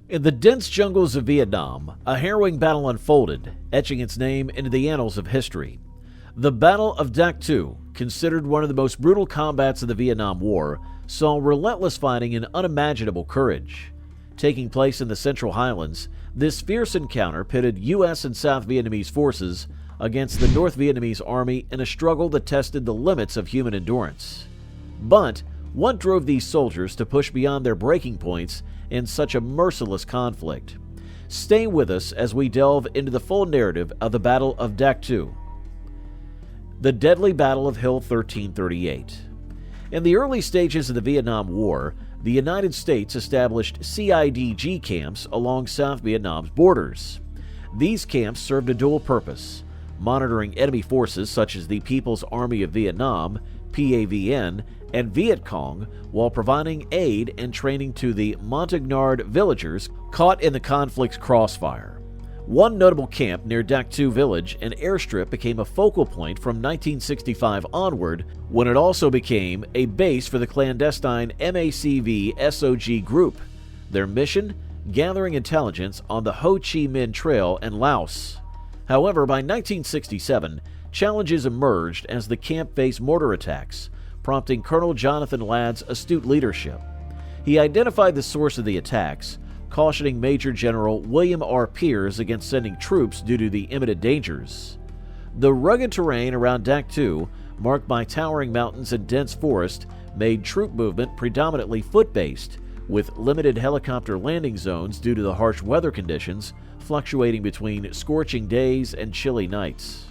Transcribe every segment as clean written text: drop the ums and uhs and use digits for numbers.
In the dense jungles of Vietnam, a harrowing battle unfolded, etching its name into the annals of history. The Battle of Dak To, considered one of the most brutal combats of the Vietnam War, saw relentless fighting and unimaginable courage. Taking place in the Central Highlands, this fierce encounter pitted U.S. and South Vietnamese forces against the North Vietnamese army in a struggle that tested the limits of human endurance. But what drove these soldiers to push beyond their breaking points in such a merciless conflict? Stay with us as we delve into the full narrative of the Battle of Dak To. The deadly Battle of Hill 1338. In the early stages of the Vietnam War, the United States established CIDG camps along South Vietnam's borders. These camps served a dual purpose: monitoring enemy forces such as the People's Army of Vietnam, PAVN, and Viet Cong, while providing aid and training to the Montagnard villagers caught in the conflict's crossfire. One notable camp near Dak To village, an airstrip, became a focal point from 1965 onward, when it also became a base for the clandestine MACV SOG group. Their mission? Gathering intelligence on the Ho Chi Minh Trail and Laos. However, by 1967, challenges emerged as the camp faced mortar attacks, prompting Colonel Jonathan Ladd's astute leadership. He identified the source of the attacks, cautioning Major General William R. Pierce against sending troops due to the imminent dangers. The rugged terrain around Dak To, marked by towering mountains and dense forest, made troop movement predominantly foot-based, with limited helicopter landing zones due to the harsh weather conditions, fluctuating between scorching days and chilly nights.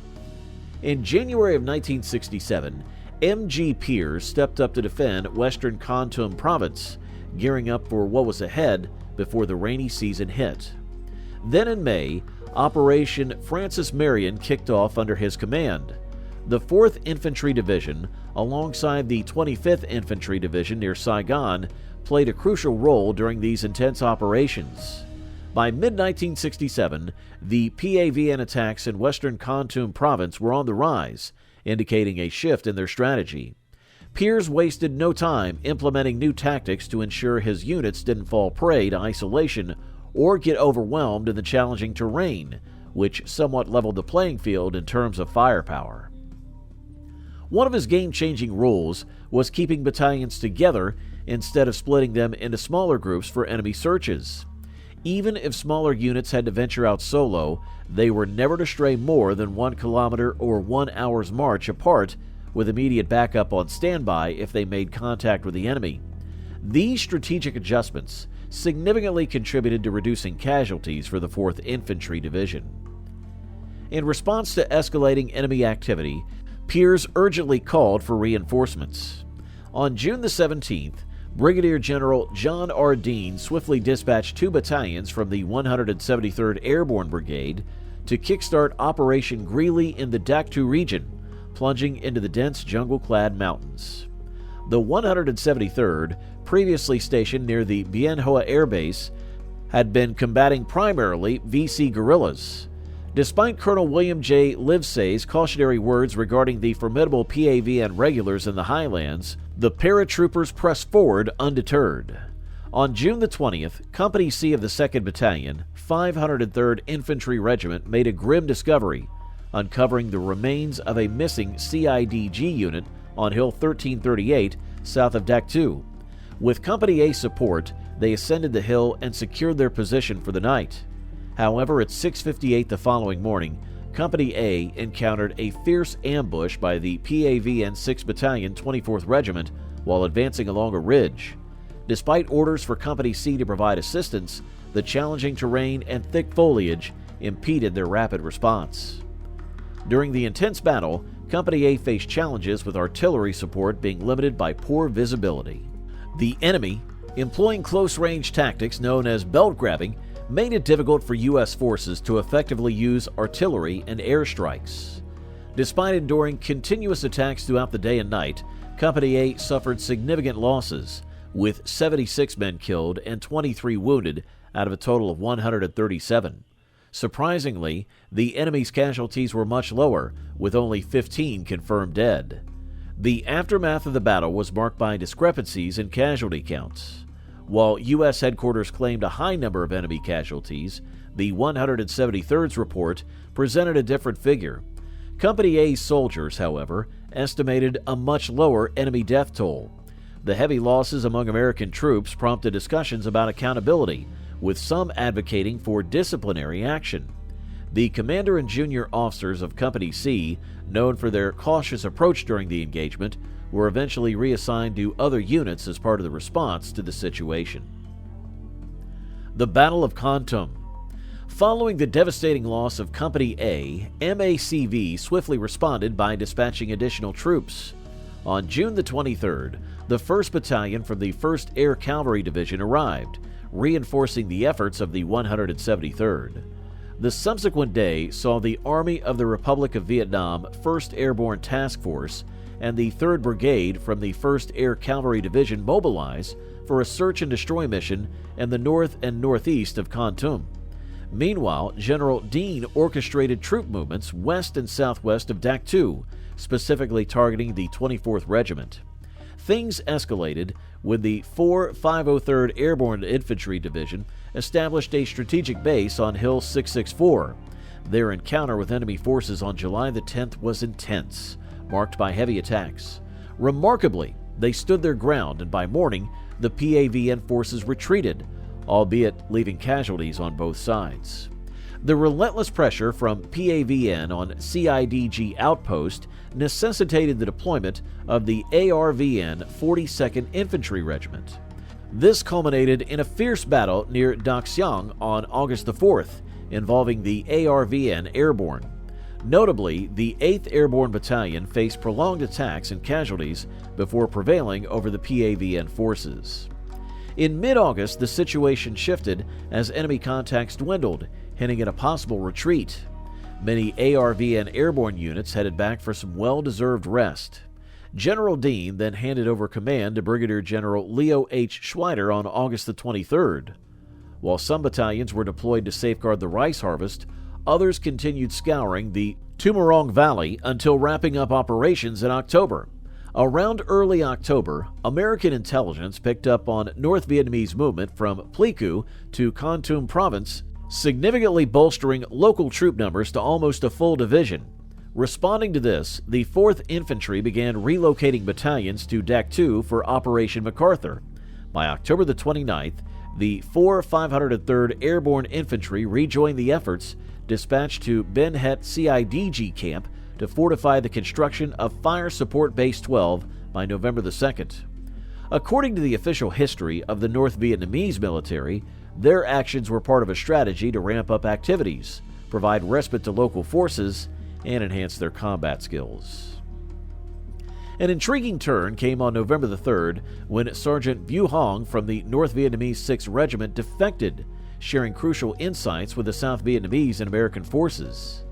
In January of 1967, M.G. Pierce stepped up to defend western Kontum province, gearing up for what was ahead before the rainy season hit. Then in May, Operation Francis Marion kicked off under his command. The 4th Infantry Division, alongside the 25th Infantry Division near Saigon, played a crucial role during these intense operations. By mid-1967, the PAVN attacks in western Kontum province were on the rise, indicating a shift in their strategy. Pierce wasted no time implementing new tactics to ensure his units didn't fall prey to isolation or get overwhelmed in the challenging terrain, which somewhat leveled the playing field in terms of firepower. One of his game-changing rules was keeping battalions together instead of splitting them into smaller groups for enemy searches. Even if smaller units had to venture out solo, they were never to stray more than 1 kilometer or 1 hour's march apart, with immediate backup on standby if they made contact with the enemy. These strategic adjustments significantly contributed to reducing casualties for the 4th Infantry Division. In response to escalating enemy activity, Pierce urgently called for reinforcements. On June the 17th, Brigadier General John R. Dean swiftly dispatched 2 battalions from the 173rd Airborne Brigade to kickstart Operation Greeley in the Dak To region, plunging into the dense jungle-clad mountains. The 173rd, previously stationed near the Bien Hoa Air Base, had been combating primarily VC guerrillas. Despite Colonel William J. Livesey's cautionary words regarding the formidable PAVN regulars in the highlands, the paratroopers pressed forward undeterred. On June the 20th, Company C of the 2nd Battalion, 503rd Infantry Regiment made a grim discovery, uncovering the remains of a missing CIDG unit on Hill 1338 south of Dak To. With Company A support, they ascended the hill and secured their position for the night. However, at 6:58 the following morning, Company A encountered a fierce ambush by the PAVN 6th Battalion 24th Regiment while advancing along a ridge. Despite orders for Company C to provide assistance, the challenging terrain and thick foliage impeded their rapid response. During the intense battle, Company A faced challenges with artillery support being limited by poor visibility. The enemy, employing close-range tactics known as belt grabbing, made it difficult for U.S. forces to effectively use artillery and airstrikes. Despite enduring continuous attacks throughout the day and night, Company A suffered significant losses, with 76 men killed and 23 wounded out of a total of 137. Surprisingly, the enemy's casualties were much lower, with only 15 confirmed dead. The aftermath of the battle was marked by discrepancies in casualty counts. While U.S. headquarters claimed a high number of enemy casualties, the 173rd's report presented a different figure. Company A's soldiers, however, estimated a much lower enemy death toll. The heavy losses among American troops prompted discussions about accountability, with some advocating for disciplinary action. The commander and junior officers of Company C, known for their cautious approach during the engagement, were eventually reassigned to other units as part of the response to the situation. The Battle of Kontum. Following the devastating loss of Company A, MACV swiftly responded by dispatching additional troops. On June the 23rd, the 1st Battalion from the 1st Air Cavalry Division arrived, reinforcing the efforts of the 173rd. The subsequent day saw the Army of the Republic of Vietnam 1st Airborne Task Force and the 3rd Brigade from the 1st Air Cavalry Division mobilize for a search and destroy mission in the north and northeast of Kontum. Meanwhile, General Dean orchestrated troop movements west and southwest of Dak To, specifically targeting the 24th Regiment. Things escalated when the 503rd Airborne Infantry Division established a strategic base on Hill 664. Their encounter with enemy forces on July the 10th was intense, marked by heavy attacks. Remarkably, they stood their ground, and by morning, the PAVN forces retreated, albeit leaving casualties on both sides. The relentless pressure from PAVN on CIDG outpost necessitated the deployment of the ARVN 42nd Infantry Regiment. This culminated in a fierce battle near Dak To on August the 4th, involving the ARVN Airborne. Notably, the 8th Airborne Battalion faced prolonged attacks and casualties before prevailing over the PAVN forces. In mid-August, the situation shifted as enemy contacts dwindled, hinting at a possible retreat. Many ARVN airborne units headed back for some well-deserved rest. General Dean then handed over command to Brigadier General Leo H. Schweider on August the 23rd. While some battalions were deployed to safeguard the rice harvest, others continued scouring the Tumorong Valley until wrapping up operations in October. Around early October, American intelligence picked up on North Vietnamese movement from Pleiku to Kontum province, significantly bolstering local troop numbers to almost a full division. Responding to this, the 4th Infantry began relocating battalions to Dak To for Operation MacArthur. By October the 29th, the 503rd Airborne Infantry rejoined the efforts dispatched to Ben Het CIDG camp to fortify the construction of Fire Support Base 12 by November the 2nd. According to the official history of the North Vietnamese military, their actions were part of a strategy to ramp up activities, provide respite to local forces, and enhance their combat skills. An intriguing turn came on November the 3rd when Sergeant Vu Hong from the North Vietnamese 6th Regiment defected, sharing crucial insights with the South Vietnamese and American forces.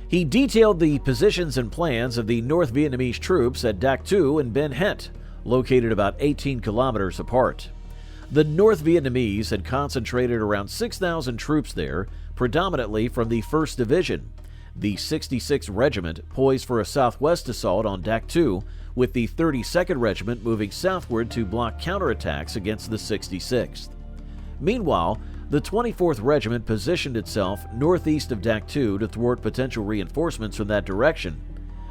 He detailed the positions and plans of the North Vietnamese troops at Dak To and Ben Het, located about 18 kilometers apart. The North Vietnamese had concentrated around 6,000 troops there, predominantly from the 1st Division. The 66th Regiment poised for a southwest assault on Dak To, with the 32nd Regiment moving southward to block counterattacks against the 66th. Meanwhile, the 24th Regiment positioned itself northeast of Dak To thwart potential reinforcements from that direction.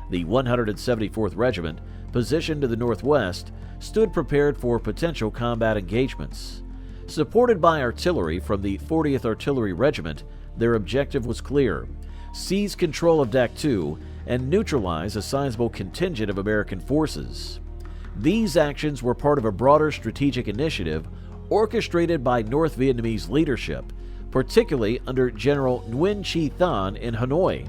The 174th Regiment, positioned to the northwest, stood prepared for potential combat engagements. Supported by artillery from the 40th Artillery Regiment, their objective was clear: seize control of Dak To and neutralize a sizable contingent of American forces. These actions were part of a broader strategic initiative orchestrated by North Vietnamese leadership, particularly under General Nguyen Chi Thanh in Hanoi.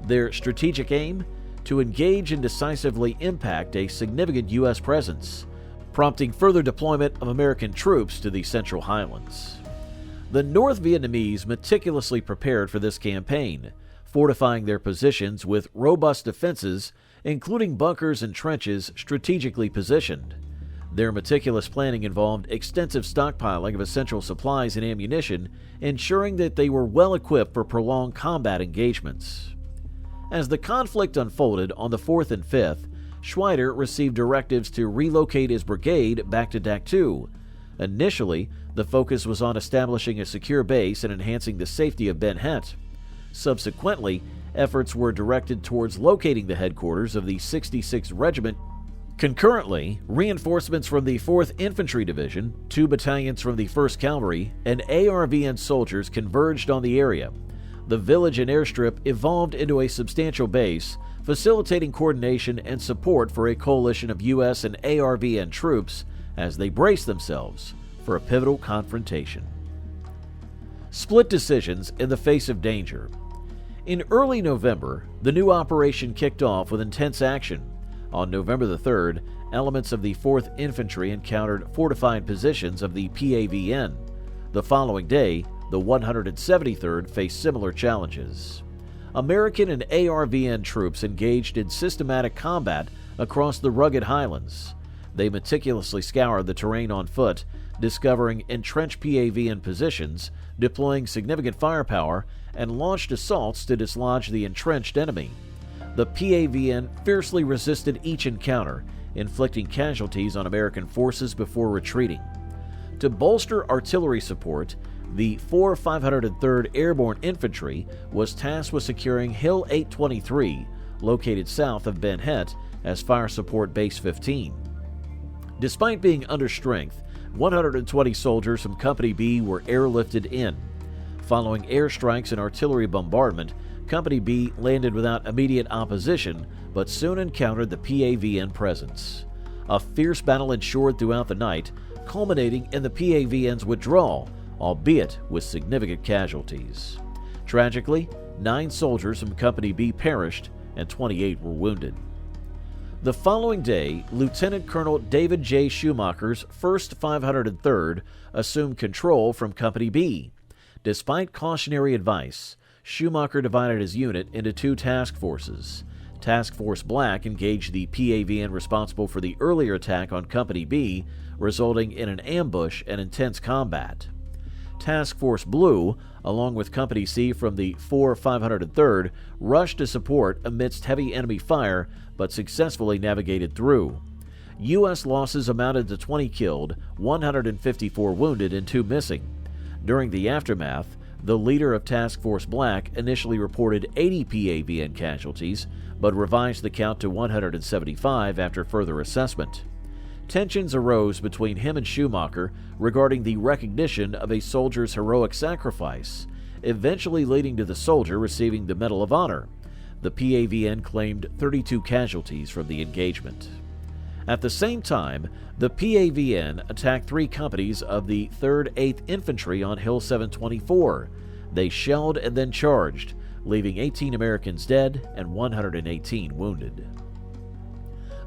Their strategic aim? To engage and decisively impact a significant U.S. presence, prompting further deployment of American troops to the Central Highlands. The North Vietnamese meticulously prepared for this campaign, fortifying their positions with robust defenses, including bunkers and trenches strategically positioned. Their meticulous planning involved extensive stockpiling of essential supplies and ammunition, ensuring that they were well equipped for prolonged combat engagements. As the conflict unfolded on the 4th and 5th, Schweider received directives to relocate his brigade back to Dak To. Initially, the focus was on establishing a secure base and enhancing the safety of Ben Het. Subsequently, efforts were directed towards locating the headquarters of the 66th Regiment. Concurrently, reinforcements from the 4th Infantry Division, 2 battalions from the 1st Cavalry, and ARVN soldiers converged on the area. The village and airstrip evolved into a substantial base, facilitating coordination and support for a coalition of U.S. and ARVN troops as they braced themselves for a pivotal confrontation. Split decisions in the face of danger. In early November, the new operation kicked off with intense action. On November the 3rd, elements of the 4th Infantry encountered fortified positions of the PAVN. The following day, the 173rd faced similar challenges. American and ARVN troops engaged in systematic combat across the rugged highlands. They meticulously scoured the terrain on foot, discovering entrenched PAVN positions, deploying significant firepower, and launched assaults to dislodge the entrenched enemy. The PAVN fiercely resisted each encounter, inflicting casualties on American forces before retreating. To bolster artillery support, the 503rd Airborne Infantry was tasked with securing Hill 823, located south of Ben Het, as fire support base 15. Despite being under strength, 120 soldiers from Company B were airlifted in. Following airstrikes and artillery bombardment, Company B landed without immediate opposition, but soon encountered the PAVN presence. A fierce battle ensued throughout the night, culminating in the PAVN's withdrawal, albeit with significant casualties. Tragically, 9 soldiers from Company B perished and 28 were wounded. The following day, Lieutenant Colonel David J. Schumacher's 1st 503rd assumed control from Company B. Despite cautionary advice, Schumacher divided his unit into 2 task forces. Task Force Black engaged the PAVN responsible for the earlier attack on Company B, resulting in an ambush and intense combat. Task Force Blue, along with Company C from the 503rd, rushed to support amidst heavy enemy fire, but successfully navigated through. U.S. losses amounted to 20 killed, 154 wounded, and 2 missing. During the aftermath, the leader of Task Force Black initially reported 80 PAVN casualties, but revised the count to 175 after further assessment. Tensions arose between him and Schumacher regarding the recognition of a soldier's heroic sacrifice, eventually leading to the soldier receiving the Medal of Honor. The PAVN claimed 32 casualties from the engagement. At the same time, the PAVN attacked 3 companies of the 3rd 8th Infantry on Hill 724. They shelled and then charged, leaving 18 Americans dead and 118 wounded.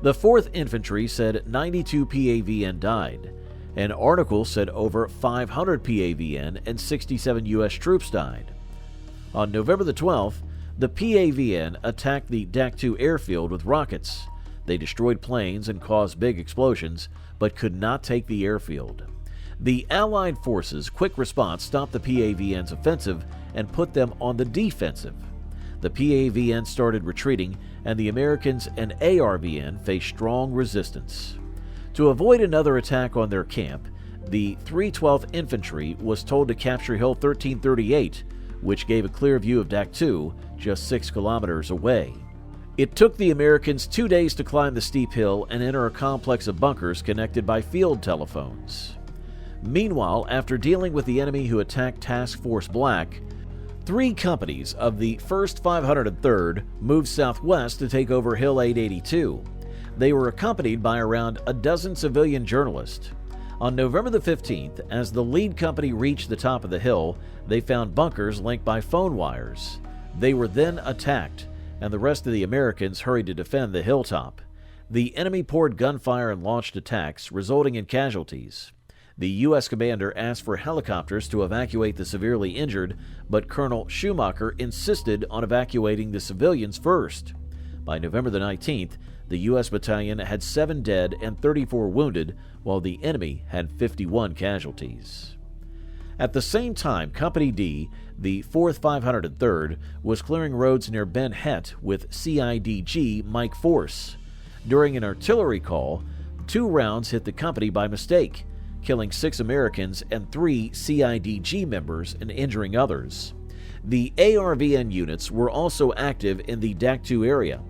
The 4th Infantry said 92 PAVN died. An article said over 500 PAVN and 67 U.S. troops died. On November the 12th, the PAVN attacked the Dak To airfield with rockets. They destroyed planes and caused big explosions, but could not take the airfield. The Allied forces' quick response stopped the PAVN's offensive and put them on the defensive. The PAVN started retreating, and the Americans and ARVN faced strong resistance. To avoid another attack on their camp, the 312th Infantry was told to capture Hill 1338, which gave a clear view of Dak To, just 6 kilometers away. It took the Americans 2 days to climb the steep hill and enter a complex of bunkers connected by field telephones. Meanwhile, after dealing with the enemy who attacked Task Force Black, 3 companies of the 1st 503rd moved southwest to take over Hill 882. They were accompanied by around a dozen civilian journalists. On November the 15th, as the lead company reached the top of the hill, they found bunkers linked by phone wires. They were then attacked, and the rest of the Americans hurried to defend the hilltop. The enemy poured gunfire and launched attacks, resulting in casualties. The U.S. commander asked for helicopters to evacuate the severely injured, but Colonel Schumacher insisted on evacuating the civilians first. By November the 19th, the U.S. battalion had 7 dead and 34 wounded, while the enemy had 51 casualties. At the same time, Company D, the 4th 503rd, was clearing roads near Ben Het with CIDG Mike Force. During an artillery call, 2 rounds hit the company by mistake. killing 6 Americans and 3 CIDG members and injuring others. The ARVN units were also active in the Dak To area.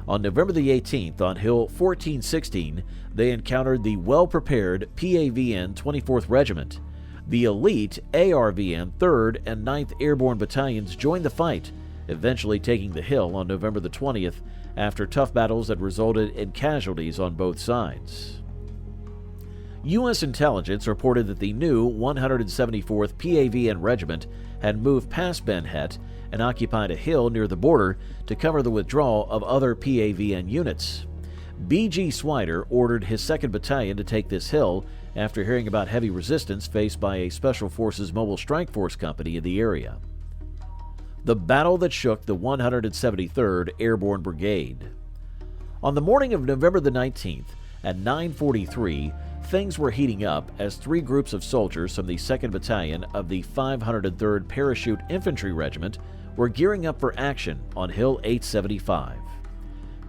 On November the 18th, on Hill 1416, they encountered the well-prepared PAVN 24th Regiment. The elite ARVN 3rd and 9th Airborne Battalions joined the fight, eventually taking the hill on November the 20th after tough battles that resulted in casualties on both sides. U.S. intelligence reported that the new 174th PAVN Regiment had moved past Ben Het and occupied a hill near the border to cover the withdrawal of other PAVN units. B.G. Swider ordered his 2nd Battalion to take this hill after hearing about heavy resistance faced by a Special Forces Mobile Strike Force company in the area. The battle that shook the 173rd Airborne Brigade. On the morning of November the 19th, at 9:43, things were heating up as 3 groups of soldiers from the 2nd Battalion of the 503rd Parachute Infantry Regiment were gearing up for action on Hill 875.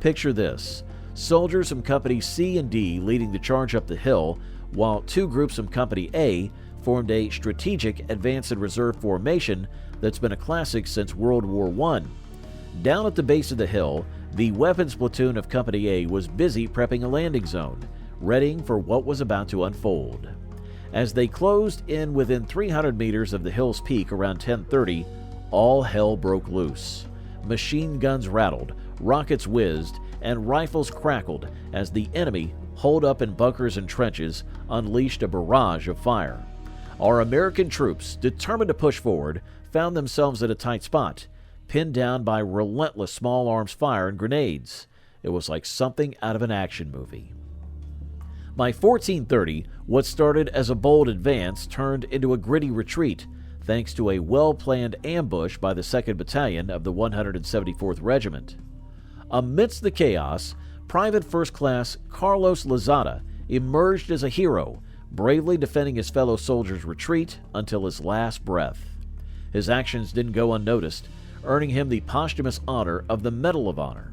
Picture this: soldiers from Company C and D leading the charge up the hill, while 2 groups from Company A formed a strategic advance and reserve formation that's been a classic since World War I. Down at the base of the hill, the weapons platoon of Company A was busy prepping a landing zone, readying for what was about to unfold. As they closed in within 300 meters of the hill's peak around 10:30, all hell broke loose. Machine guns rattled, rockets whizzed, and rifles crackled as the enemy, holed up in bunkers and trenches, unleashed a barrage of fire. Our American troops, determined to push forward, found themselves at a tight spot, pinned down by relentless small arms fire and grenades. It was like something out of an action movie. By 14:30, what started as a bold advance turned into a gritty retreat, thanks to a well-planned ambush by the 2nd Battalion of the 174th Regiment. Amidst the chaos, Private First Class Carlos Lozada emerged as a hero, bravely defending his fellow soldiers' retreat until his last breath. His actions didn't go unnoticed, earning him the posthumous honor of the Medal of Honor.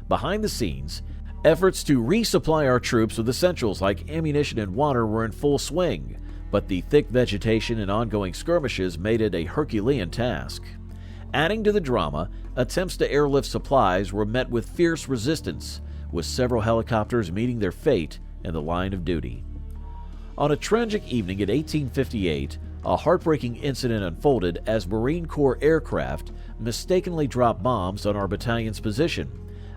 Behind the scenes, efforts to resupply our troops with essentials like ammunition and water were in full swing, but the thick vegetation and ongoing skirmishes made it a Herculean task. Adding to the drama, attempts to airlift supplies were met with fierce resistance, with several helicopters meeting their fate in the line of duty. On a tragic evening in 1858, a heartbreaking incident unfolded as Marine Corps aircraft mistakenly dropped bombs on our battalion's position.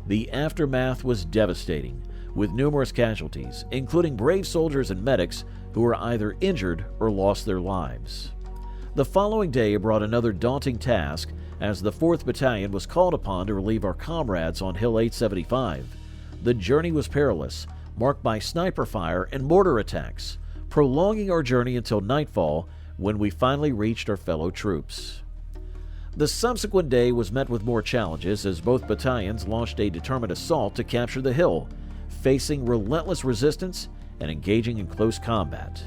The aftermath was devastating, with numerous casualties, including brave soldiers and medics who were either injured or lost their lives. The following day brought another daunting task as the 4th Battalion was called upon to relieve our comrades on Hill 875. The journey was perilous, marked by sniper fire and mortar attacks, prolonging our journey until nightfall when we finally reached our fellow troops. The subsequent day was met with more challenges as both battalions launched a determined assault to capture the hill, facing relentless resistance and engaging in close combat.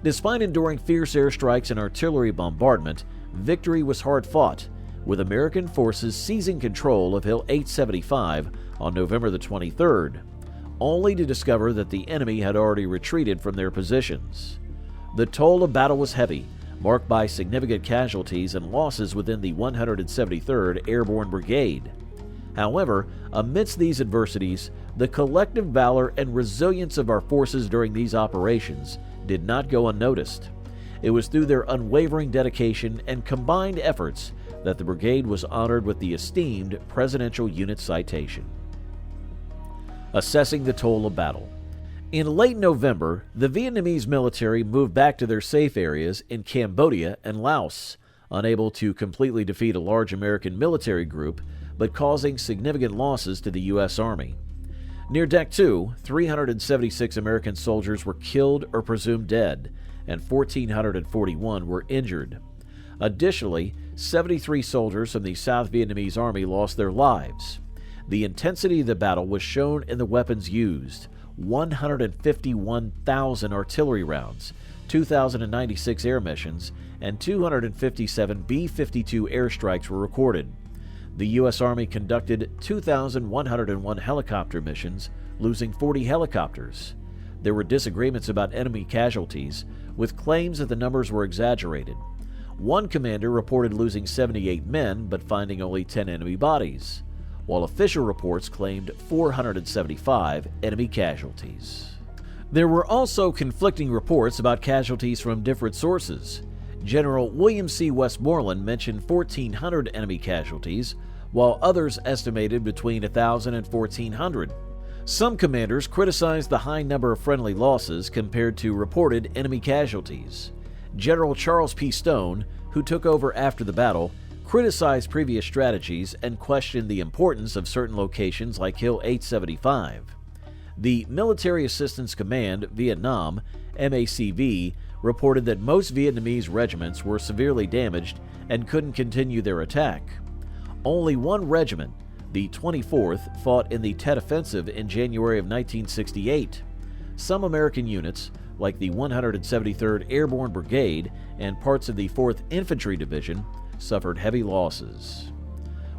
Despite enduring fierce airstrikes and artillery bombardment, victory was hard-fought, with American forces seizing control of Hill 875 on November the 23rd, only to discover that the enemy had already retreated from their positions. The toll of battle was heavy, marked by significant casualties and losses within the 173rd Airborne Brigade. However, amidst these adversities, the collective valor and resilience of our forces during these operations did not go unnoticed. It was through their unwavering dedication and combined efforts that the brigade was honored with the esteemed Presidential Unit Citation. Assessing the toll of battle. In late November, the Vietnamese military moved back to their safe areas in Cambodia and Laos, unable to completely defeat a large American military group, but causing significant losses to the U.S. Army. Near Dak To, 376 American soldiers were killed or presumed dead, and 1,441 were injured. Additionally, 73 soldiers from the South Vietnamese Army lost their lives. The intensity of the battle was shown in the weapons used. 151,000 artillery rounds, 2,096 air missions, and 257 B-52 airstrikes were recorded. The U.S. Army conducted 2,101 helicopter missions, losing 40 helicopters. There were disagreements about enemy casualties, with claims that the numbers were exaggerated. One commander reported losing 78 men but finding only 10 enemy bodies, while official reports claimed 475 enemy casualties. There were also conflicting reports about casualties from different sources. General William C. Westmoreland mentioned 1,400 enemy casualties, while others estimated between 1,000 and 1,400. Some commanders criticized the high number of friendly losses compared to reported enemy casualties. General Charles P. Stone, who took over after the battle, criticized previous strategies and questioned the importance of certain locations like Hill 875. The Military Assistance Command, Vietnam, MACV, reported that most Vietnamese regiments were severely damaged and couldn't continue their attack. Only one regiment, the 24th, fought in the Tet Offensive in January of 1968. Some American units, like the 173rd Airborne Brigade and parts of the 4th Infantry Division, suffered heavy losses.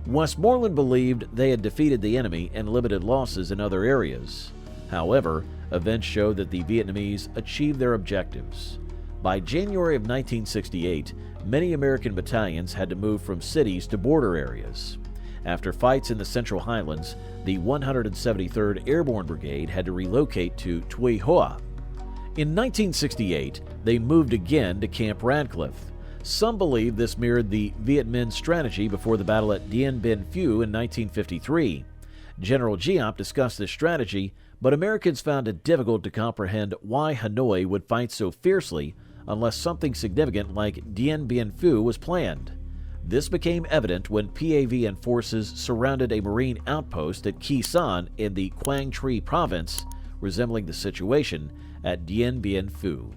Westmoreland believed they had defeated the enemy and limited losses in other areas. However, events showed that the Vietnamese achieved their objectives. By January of 1968, many American battalions had to move from cities to border areas. After fights in the Central Highlands, the 173rd Airborne Brigade had to relocate to Tuy Hoa. In 1968, they moved again to Camp Radcliffe. Some believe this mirrored the Viet Minh strategy before the battle at Dien Bien Phu in 1953. General Giap discussed this strategy, but Americans found it difficult to comprehend why Hanoi would fight so fiercely unless something significant like Dien Bien Phu was planned. This became evident when PAVN forces surrounded a Marine outpost at Khe Sanh in the Quang Tri province, resembling the situation at Dien Bien Phu.